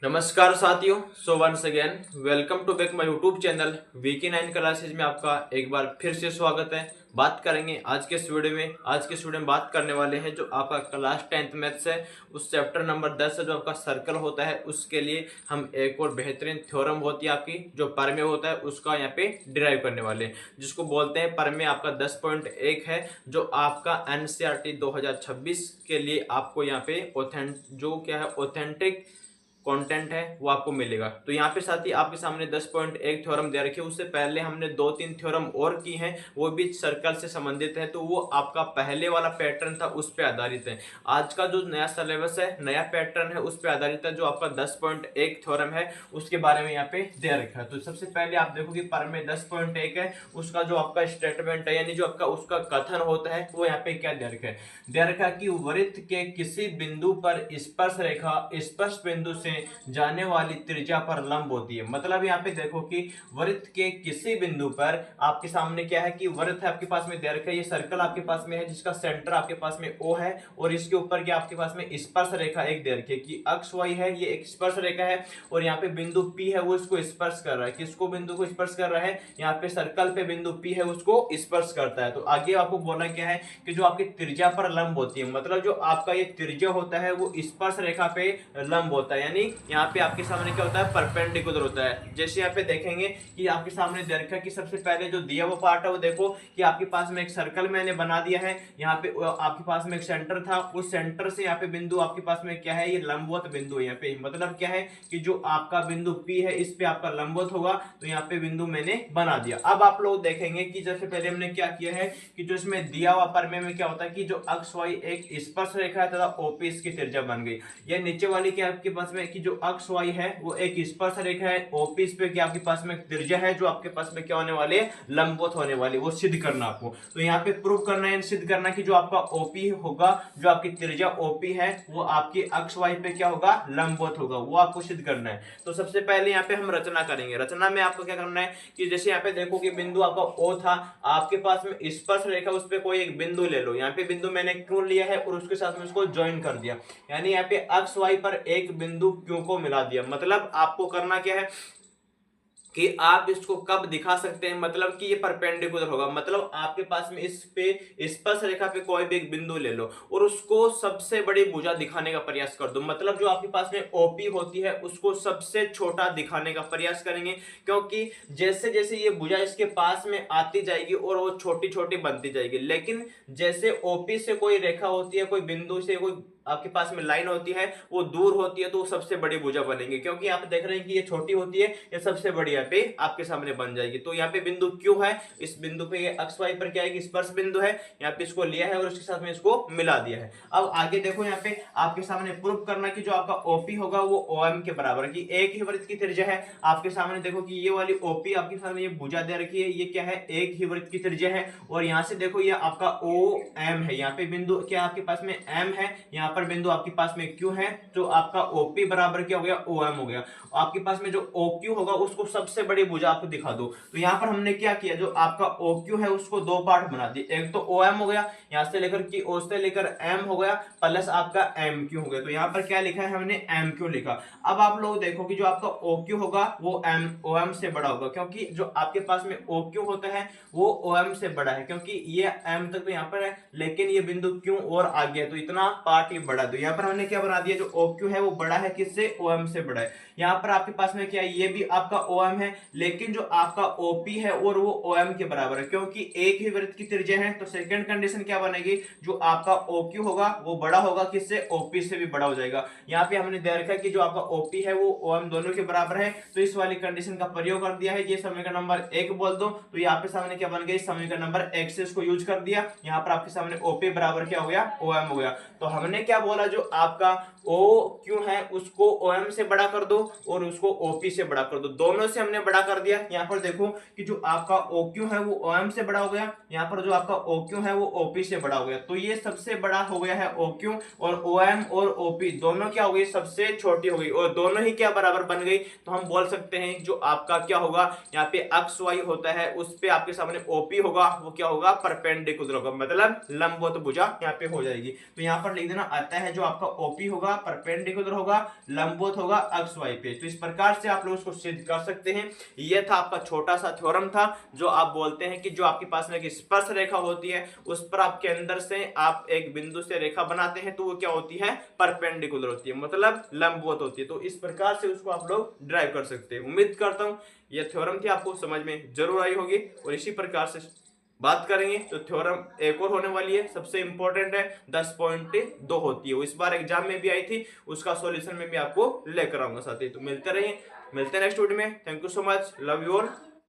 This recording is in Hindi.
नमस्कार साथियों। So once again welcome to back my YouTube channel VK9 classes में आपका एक बार फिर से स्वागत है। बात करेंगे आज के इस वीडियो में बात करने वाले हैं जो आपका क्लास 10th मैथ्स है, उस चैप्टर नंबर 10 है जो आपका सर्कल होता है। उसके लिए हम एक और बेहतरीन थ्योरम होती है आपकी जो परमेय होता है उसका यहाँ पे डिराइव करने वाले हैं, जिसको बोलते हैं परमेय। आपका 10.1 है जो आपका NCERT 2026 के लिए आपको यहाँ पे ऑथेंटिक कंटेंट है वो आपको मिलेगा। तो यहाँ पे साथ ही आपके सामने 10.1 थ्योरम दे रखे, उससे पहले हमने 2-3 थ्योरम और की हैं, वो भी सर्कल से संबंधित है। तो वो आपका पहले वाला पैटर्न था उस पर आधारित है। आज का जो नया सिलेबस है, नया पैटर्न है, उस पर आधारित है। जो आपका 10.1 थ्योरम है उसके बारे में यहाँ पे दे रखा है। तो सबसे पहले आप देखो कि परमेय 10.1 है, उसका जो आपका स्टेटमेंट है यानी जो आपका उसका कथन होता है वो यहाँ पे क्या दे रखा है। दे रखा कि वृत्त के किसी बिंदु पर स्पर्श रेखा स्पर्श बिंदु से जाने वाली त्रिज्या पर लंब होती है। मतलब यहाँ पे देखो कि वृत्त के किसी बिंदु पर आपके सामने क्या है कि वृत्त है आपके पास में दे रखा है, ये सर्कल आपके पास में है जिसका सेंटर आपके पास में O है, और इसके ऊपर क्या आपके पास में स्पर्श रेखा एक दे रखी है कि अक्ष Y है, ये एक स्पर्श रेखा है, और यहाँ पे बिंदु P है वो इसको स्पर्श कर रहा है। किसको बिंदु को स्पर्श कर रहा है? यहाँ पे सर्कल पे बिंदु P है उसको स्पर्श करता है। तो आगे आपको बोलना क्या है कि जो आपकी त्रिज्या पर लंब होती है, मतलब जो आपका ये त्रिज्या होता है वो स्पर्श रेखा पे लंब होता है, यानी यहाँ पे आपके सामने क्या होता है, परपेंडिकुलर होता है। जैसे यहाँ पे देखेंगे कि आपके सामने दे रखा है कि सबसे पहले जो दिया हुआ पार्ट है वो देखो कि आपके पास में एक सर्कल मैंने बना दिया है। यहाँ पे आपके पास में एक सेंटर था, उस सेंटर से यहाँ पे बिंदु आपके पास में क्या है, ये लंबवत बिंदु है। यहाँ पे मतलब क्या है कि जो आपका बिंदु P है इस पे आपका लंबवत होगा, तो यहाँ पे बिंदु मैंने बना दिया। अब आप लोग देखेंगे कि जैसे पहले हमने क्या किया है कि जो इसमें दिया हुआ परमेय में क्या होता है कि जो अक्ष Y एक स्पर्श रेखा है तथा OP इसकी त्रिज्या बन गई। ये नीचे वाली क्या आपके पास में कि जो अक्ष Y है वो एक स्पर्श रेखा है, OP इस पे क्या आपके पास में त्रिज्या है जो आपके पास में क्या होने वाले है, लंबवत होने वाली, वो सिद्ध करना आपको। तो यहाँ पे प्रूव करना है, सिद्ध करना कि जो आपका OP होगा, जो आपकी त्रिज्या OP है वो आपकी अक्ष Y पे क्या होगा, लंबवत होगा, वो आपको सिद्ध करना है। तो सबसे पहले यहाँ पे हम रचना करेंगे। रचना में आपको क्या करना है कि जैसे यहाँ पे देखो कि बिंदु आपका O था, आपके पास में स्पर्श रेखा, उस पे कोई एक बिंदु ले लो। यहाँ पे बिंदु मैंने क्यों लिया है और उसके साथ में उसको ज्वाइन कर दिया, यानी यहाँ पे अक्ष Y पर एक बिंदु Q को मिला दिया। मतलब आपको करना क्या है कि आप इसको कब दिखा सकते हैं, मतलब कि ये परपेंडिकुलर होगा। मतलब आपके पास में इस पे स्पर्श रेखा पे कोई भी एक बिंदु ले लो और उसको सबसे बड़ी भुजा दिखाने का प्रयास कर दो। मतलब जो आपके पास में OP होती है उसको सबसे छोटा दिखाने का प्रयास करेंगे, क्योंकि जैसे जैसे ये भुजा इसके पास में आती जाएगी और वो छोटी छोटी बनती जाएगी। लेकिन जैसे OP से कोई रेखा होती है, कोई बिंदु से कोई आपके पास में लाइन होती है, वो दूर होती है तो वो सबसे बड़ी भुजा बनेगी। क्योंकि आप देख रहे हैं कि ये छोटी होती है, ये सबसे बड़ी यहाँ पे आपके सामने बन जाएगी। तो यहाँ पे बिंदु Q है, इस बिंदु पे ये अक्ष Y पर क्या है कि स्पर्श बिंदु है, यहाँ पे इसको लिया है और उसके साथ में इसको मिला दिया है। अब आगे देखो यहाँ पे आपके सामने प्रूव करना कि जो आपका OP होगा वो OM के बराबर, की एक ही वृत्त की त्रिज्या है। आपके सामने देखो कि ये वाली OP आपके सामने ये भुजा दे रखी है, ये क्या है, एक ही वृत्त की त्रिज्या है। और यहाँ से देखो ये आपका OM है, यहाँ पे बिंदु क्या आपके पास में M है, यहाँ पर बिंदु आपके पास में Q है, तो आपका OP बराबर क्या हो गया, OM हो गया। आपके पास में जो OQ होगा उसको सबसे बड़ी भुजा आपको दिखा दो। तो यहाँ पर हमने क्या किया, जो आपका OQ है उसको दो पार्ट बना दिए। एक तो OM हो गया, यहाँ से लेकर कि O से लेकर M हो गया, प्लस आपका MQ हो गया। तो यहाँ पर क्या लिखा है, हमने MQ लिखा। अब आप लोग देखो कि जो आपका OQ होगा वो OM से बड़ा होगा, क्योंकि जो आपके पास में OQ होता है वो OM से बड़ा है, क्योंकि ये M तक तो यहाँ पर है लेकिन ये बिंदु Q और आगे है, तो इतना पार्ट ये बड़ा। तो यहाँ पर हमने क्या बना दिया, जो OQ है वो बड़ा है किससे, OM से बड़ा है। यहाँ पर आपके पास में क्या है, ये भी आपका OM है, लेकिन जो आपका OP है और वो OM के बराबर है, क्योंकि एक ही वृत्त की त्रिज्या है। तो सेकंड कंडीशन क्या बनेगी, जो आपका OQ होगा वो बड़ा होगा किससे, OP से भी बड़ा हो जाएगा। यहाँ पे हमने दे रखा है कि जो आपका OP है वो OM दोनों के बराबर है, तो इस वाली कंडीशन का प्रयोग कर दिया है। ये समीकरण नंबर 1 बोल दो, तो यहाँ पे सामने क्या बन गई, समीकरण नंबर 1 से इसको यूज कर दिया। यहाँ पर आपके सामने OP बराबर क्या हो गया, OM हो गया। तो हमने क्या बोला, जो आपका OQ है उसको OM से बड़ा कर दो और उसको OP से बड़ा कर दो, दोनों से हमने बड़ा कर दिया। यहाँ पर देखो कि जो आपका OQ है वो OM से बड़ा हो गया, यहाँ पर जो आपका OQ है वो OP से बड़ा हो गया। तो ये सबसे बड़ा हो गया है OQ, और OM और OP दोनों क्या हो गई, सबसे छोटी हो गई, और दोनों ही क्या बराबर बन गई। तो हम बोल सकते हैं जो आपका क्या होगा, यहाँ पे अक्ष Y होता है उस पे आपके सामने OP होगा, वो क्या होगा, परपेंडिकुलर होगा, मतलब लंबवत भुजा यहाँ पे हो जाएगी। तो यहाँ पर लिख देना आता है जो आपका ओपी होगा, परपेंडिकुलर होगा, लंबवत होगा अक्ष वाई पे। तो इस प्रकार से आप लोग उसको सिद्ध कर सकते हैं। यह था आपका छोटा सा थ्योरम था, जो आप बोलते हैं कि जो आपके पास में एक स्पर्श रेखा होती है उस पर आपके अंदर से आप एक बिंदु से रेखा बनाते हैं तो वो क्या होती है, परपेंडिकुलर होती है, मतलब लंबवत होती है। तो इस प्रकार से उसको आप लोग ड्राइव कर सकते हैं। उम्मीद करता हूं यह थ्योरम थी आपको समझ में जरूर आई होगी, और इसी प्रकार से बात करेंगे तो थ्योरम एक और होने वाली है, सबसे इंपॉर्टेंट है, 10.2 होती है, वो इस बार एग्जाम में भी आई थी, उसका सॉल्यूशन में भी आपको लेकर आऊंगा साथी। तो मिलते हैं नेक्स्ट वीडियो में। Thank you so much, love you all.